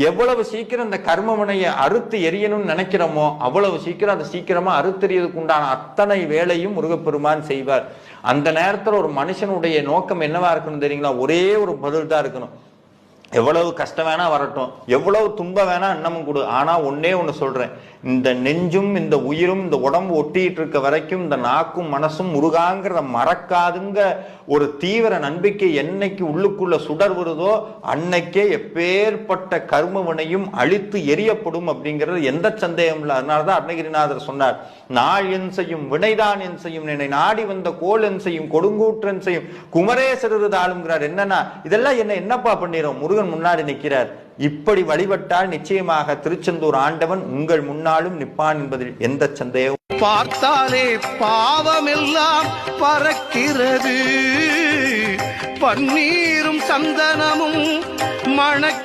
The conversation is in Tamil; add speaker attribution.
Speaker 1: எவ்வளவு சீக்கிரம் இந்த கர்மவினையை அறுத்து எரியணும்னு நினைக்கிறோமோ அவ்வளவு சீக்கிரம் அதை சீக்கிரமா அறுத்தெறியதுக்கு உண்டான அத்தனை வேலையும் முருகப்பெருமான் செய்வார். அந்த நேரத்துல ஒரு மனுஷனுடைய நோக்கம் என்னவா இருக்கணும் தெரியுங்களா? ஒரே ஒரு பதில் தான் இருக்கணும். எவ்வளவு கஷ்டம் வேணா வரட்டும், எவ்வளவு துன்பம் வேணா இன்னமும் கொடு, ஆனா ஒன்னே ஒண்ணு சொல்றேன், இந்த நெஞ்சும் இந்த உயிரும் இந்த உடம்பு ஒட்டிட்டு இருக்க வரைக்கும் இந்த நாக்கும் மனசும் முருகாங்கிறத மறக்காதுங்க ஒரு தீவிர நம்பிக்கை என்னைக்கு உள்ளுக்குள்ள சுடர் வருதோ அன்னைக்கே எப்பேற்பட்ட கர்ம வினையும் அழித்து எரியப்படும் அப்படிங்கிறது எந்த சந்தேகம் இல்லை. அதனாலதான் அருணகிரிநாதர் சொன்னார், நாள் என் செய்யும் வினைதான் என் செய்யும், என்னை நாடி வந்த கோல் என் செய்யும் கொடுங்கூற்றன் செய்யும் குமரேசரது ஆளுங்கிறார். என்னன்னா இதெல்லாம் என்னப்பா பண்ணிரும், முருகன் முன்னாடி நிற்கிறார். இப்படி வழிபட்டால் நிச்சயமாக திருச்செந்தூர் ஆண்டவன் உங்கள் முன்னாலும் நிற்பான் என்பதில் எந்த சந்தேகம்.
Speaker 2: பார்த்தாலே பாவமெல்லாம் பறக்கிறது, பன்னீரும் சந்தனமும் மண